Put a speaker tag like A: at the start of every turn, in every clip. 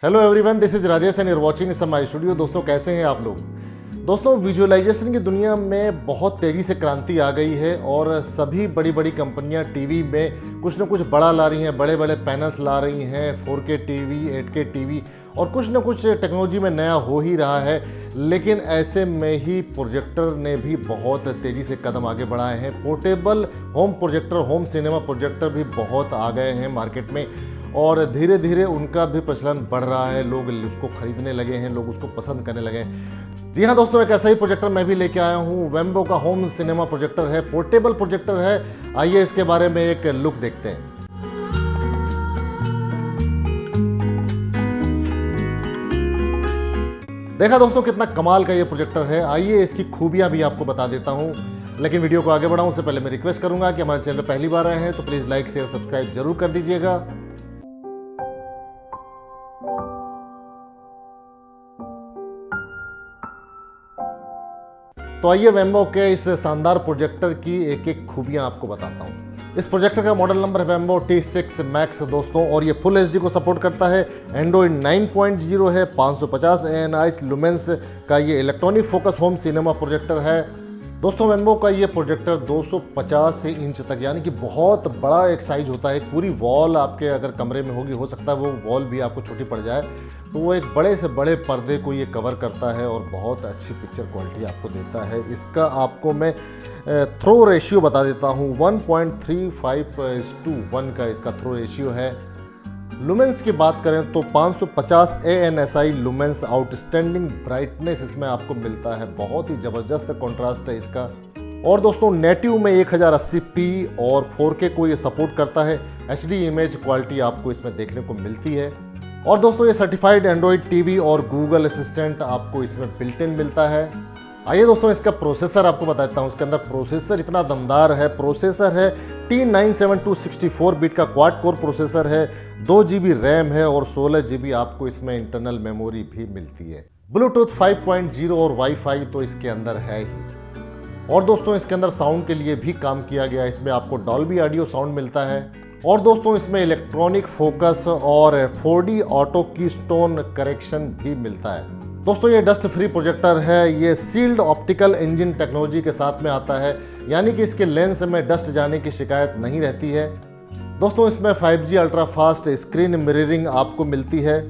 A: Hello everyone, this is Rajesh and you are watching some my studio. दोस्तों कैसे हैं आप लोग। दोस्तों विजुअलाइजेशन की दुनिया में बहुत तेज़ी से क्रांति आ गई है और सभी बड़ी बड़ी कंपनियां टीवी में कुछ ना कुछ बड़ा ला रही हैं, बड़े बड़े पैनल्स ला रही हैं, 4K टीवी, 8K टीवी और कुछ ना कुछ टेक्नोलॉजी में नया हो ही रहा है। लेकिन ऐसे में ही प्रोजेक्टर ने भी बहुत तेज़ी से कदम आगे बढ़ाए हैं। Portable home projector, home cinema projector भी बहुत आ गए हैं मार्केट में और धीरे धीरे उनका भी प्रचलन बढ़ रहा है। लोग उसको खरीदने लगे हैं, लोग उसको पसंद करने लगे हैं। जी हाँ दोस्तों, एक ऐसा ही प्रोजेक्टर मैं भी लेके आया हूँ। वेम्बो का होम सिनेमा प्रोजेक्टर है, पोर्टेबल प्रोजेक्टर है। आइए इसके बारे में एक लुक देखते हैं। देखा दोस्तों कितना कमाल का ये प्रोजेक्टर है। आइए इसकी खूबियां भी आपको बता देता हूँ। लेकिन वीडियो को आगे बढ़ाऊं उससे पहले मैं रिक्वेस्ट करूंगा कि हमारे चैनल पर पहली बार आए हैं तो प्लीज़ लाइक शेयर सब्सक्राइब जरूर कर दीजिएगा। तो आइए वेम्बो के इस शानदार प्रोजेक्टर की एक एक खूबियां आपको बताता हूं। इस प्रोजेक्टर का मॉडल नंबर है वेम्बो T6 Max दोस्तों, और ये फुल HD को सपोर्ट करता है। एंड्रॉइड 9.0 है। 550 ANI लुमेंस का ये electronic focus home cinema projector है। दोस्तों वेम्बो का ये प्रोजेक्टर 250 इंच तक, यानी कि बहुत बड़ा एक साइज होता है। पूरी वॉल आपके अगर कमरे में होगी, हो सकता है वो वॉल भी आपको छोटी पड़ जाए, तो वो एक बड़े से बड़े पर्दे को ये कवर करता है और बहुत अच्छी पिक्चर क्वालिटी आपको देता है। इसका आपको मैं थ्रो रेशियो बता देता हूँ। 1.35:1 का इसका थ्रो रेशियो है। लुमेंस की बात करें तो 550 ANSI लुमेंस आउटस्टैंडिंग ब्राइटनेस इसमें आपको मिलता है। बहुत ही ज़बरदस्त कंट्रास्ट है इसका। और दोस्तों नेटिव में 1080p और 4K को ये सपोर्ट करता है। HD इमेज क्वालिटी आपको इसमें देखने को मिलती है। और दोस्तों ये सर्टिफाइड एंड्रॉइड टीवी और गूगल असिस्टेंट आपको इसमें बिल्ट इन मिलता है। आइए दोस्तों इसका प्रोसेसर आपको बताता हूँ। इसके अंदर प्रोसेसर इतना दमदार है। प्रोसेसर है T972 64 बिट का क्वाड कोर प्रोसेसर है। 2 GB रैम है और 16 GB आपको इसमें इंटरनल मेमोरी भी मिलती है। ब्लूटूथ 5.0 और वाईफाई तो इसके अंदर है ही। और दोस्तों इसके अंदर साउंड के लिए भी काम किया गया है। इसमें आपको डॉल्बी ऑडियो साउंड मिलता है। और दोस्तों इसमें इलेक्ट्रॉनिक फोकस और 4D ऑटो कीस्टोन करेक्शन भी मिलता है। दोस्तों ये डस्ट फ्री प्रोजेक्टर है। ये सील्ड ऑप्टिकल इंजन टेक्नोलॉजी के साथ में आता है, यानी कि इसके लेंस में डस्ट जाने की शिकायत नहीं रहती है। दोस्तों इसमें 5G ultra fast screen mirroring आपको मिलती है।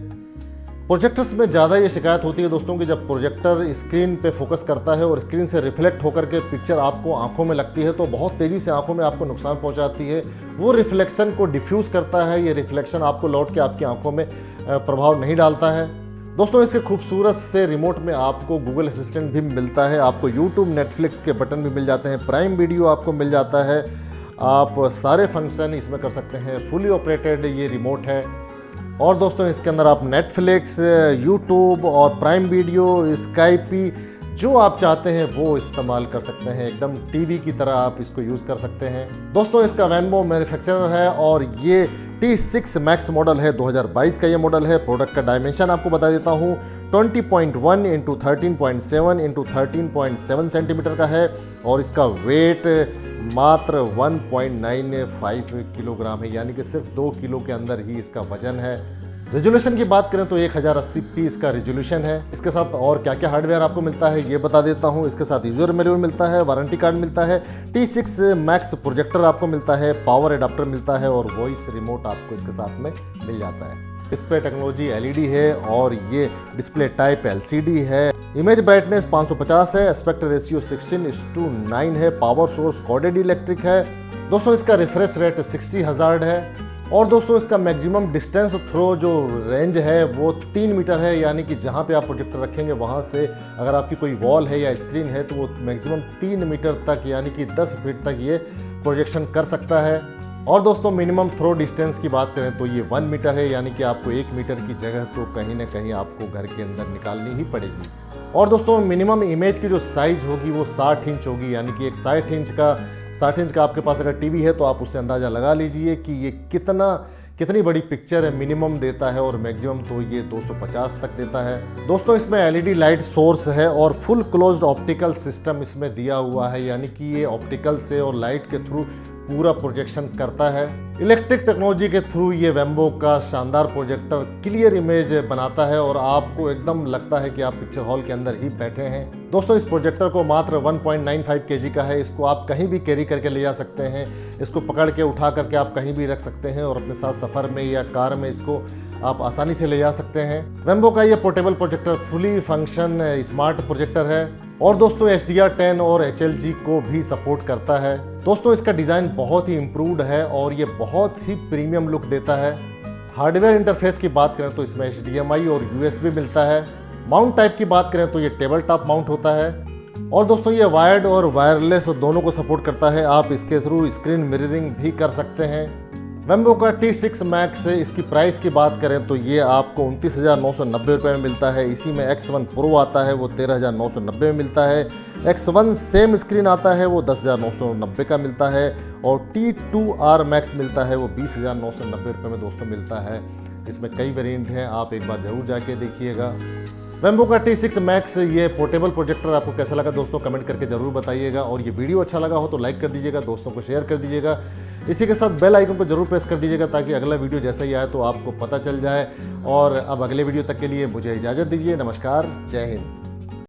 A: प्रोजेक्टर्स में ज़्यादा ये शिकायत होती है दोस्तों कि जब प्रोजेक्टर स्क्रीन पे फोकस करता है और स्क्रीन से रिफ्लेक्ट होकर के पिक्चर आपको आंखों में लगती है तो बहुत तेज़ी से आंखों में आपको नुकसान पहुंचाती है। वो रिफ्लेक्शन को डिफ्यूज़ करता है। ये रिफ्लेक्शन आपको लौट के आपकी आंखों में प्रभाव नहीं डालता है। दोस्तों इसके खूबसूरत से रिमोट में आपको गूगल असिस्टेंट भी मिलता है। आपको यूट्यूब, नेटफ्लिक्स के बटन भी मिल जाते हैं। प्राइम वीडियो आपको मिल जाता है। आप सारे फंक्शन इसमें कर सकते हैं। फुली ऑपरेटेड ये रिमोट है। और दोस्तों इसके अंदर आप नेटफ्लिक्स, यूट्यूब और प्राइम वीडियो, स्काइपी जो आप चाहते हैं वो इस्तेमाल कर सकते हैं। एकदम टीवी की तरह आप इसको यूज़ कर सकते हैं। दोस्तों इसका वेम्बो मैन्युफैक्चरर है और ये T6 Max मॉडल है। 2022 का ये मॉडल है। प्रोडक्ट का डायमेंशन आपको बता देता हूँ। 20.1 × 13.7 × 13.7 सेंटीमीटर का है और इसका वेट मात्र 1.95 किलोग्राम है, यानी कि सिर्फ 2 किलो के अंदर ही इसका वजन है। रेजोल्यूशन की बात करें तो 1080p इसका रेजोल्यूशन है। इसके साथ और क्या क्या हार्डवेयर आपको मिलता है ये बता देता हूँ। इसके साथ यूजर मैनुअल मिलता है, वारंटी कार्ड मिलता है, T6 Max प्रोजेक्टर आपको मिलता है, पावर एडाप्टर मिलता है और वॉइस रिमोट आपको इसके साथ में मिल जाता है। डिस्प्ले टेक्नोलॉजी LED है और ये डिस्प्ले टाइप LCD है। इमेज ब्राइटनेस 550 है। एस्पेक्ट रेशियो 16:9 है। पावर सोर्स कॉर्डेड इलेक्ट्रिक है। दोस्तों इसका रिफ्रेश रेट 60 हज़ार्ड है। और दोस्तों इसका मैक्सिमम डिस्टेंस थ्रो जो रेंज है वो 3 मीटर है, यानी कि जहाँ पे आप प्रोजेक्टर रखेंगे वहाँ से अगर आपकी कोई वॉल है या स्क्रीन है तो वो मैक्सिमम 3 मीटर तक, यानी कि 10 फीट तक ये प्रोजेक्शन कर सकता है। और दोस्तों मिनिमम थ्रो डिस्टेंस की बात करें तो ये 1 मीटर है, यानी कि आपको 1 मीटर की जगह तो कहीं ना कहीं आपको घर के अंदर निकालनी ही पड़ेगी। और दोस्तों मिनिमम इमेज की जो साइज होगी वो 60 इंच होगी, यानी कि एक 60 इंच का आपके पास अगर टीवी है तो आप उससे अंदाज़ा लगा लीजिए कि ये कितनी बड़ी पिक्चर है मिनिमम देता है और मैक्सिमम तो ये 250 तक देता है। दोस्तों इसमें LED लाइट सोर्स है और फुल क्लोज्ड ऑप्टिकल सिस्टम इसमें दिया हुआ है, यानी कि ये ऑप्टिकल से और लाइट के थ्रू पूरा प्रोजेक्शन करता है। इलेक्ट्रिक टेक्नोलॉजी के थ्रू ये वेम्बो का शानदार प्रोजेक्टर क्लियर इमेज बनाता है और आपको एकदम लगता है कि आप पिक्चर हॉल के अंदर ही बैठे हैं। दोस्तों इस प्रोजेक्टर को मात्र 1.95 kg का है। इसको आप कहीं भी कैरी करके ले जा सकते हैं। इसको पकड़ के उठा करके आप कहीं भी रख सकते हैं और अपने साथ सफ़र में या कार में इसको आप आसानी से ले जा सकते हैं। वेम्बो का ये portable projector fully function smart projector है और दोस्तों HDR10 और HLG को भी सपोर्ट करता है। दोस्तों इसका डिज़ाइन बहुत ही इम्प्रूव्ड है और ये बहुत ही प्रीमियम लुक देता है। हार्डवेयर इंटरफेस की बात करें तो इसमें HDMI और USB मिलता है। माउंट टाइप की बात करें तो ये टेबल टॉप माउंट होता है और दोस्तों ये वायर्ड और वायरलेस दोनों को सपोर्ट करता है। आप इसके थ्रू स्क्रीन मिररिंग भी कर सकते हैं। वेम्बो का T6 मैक्स इसकी प्राइस की बात करें तो ये आपको 29,990 रुपये में मिलता है। इसी में X1 प्रो आता है वो 13,990 में मिलता है। X1 सेम स्क्रीन आता है वो 10,990 का मिलता है और T2R मैक्स मिलता है वो 20,990 रुपये में दोस्तों मिलता है। इसमें कई वेरिएंट हैं, आप एक बार ज़रूर जाके देखिएगा। वेम्बो का T6 मैक्स ये पोर्टेबल प्रोजेक्टर आपको कैसा लगा दोस्तों कमेंट करके ज़रूर बताइएगा और ये वीडियो अच्छा लगा हो तो लाइक कर दीजिएगा, दोस्तों को शेयर कर दीजिएगा। इसी के साथ बेल आइकन को जरूर प्रेस कर दीजिएगा ताकि अगला वीडियो जैसा ही आए तो आपको पता चल जाए। और अब अगले वीडियो तक के लिए मुझे इजाज़त दीजिए। नमस्कार, जय हिंद।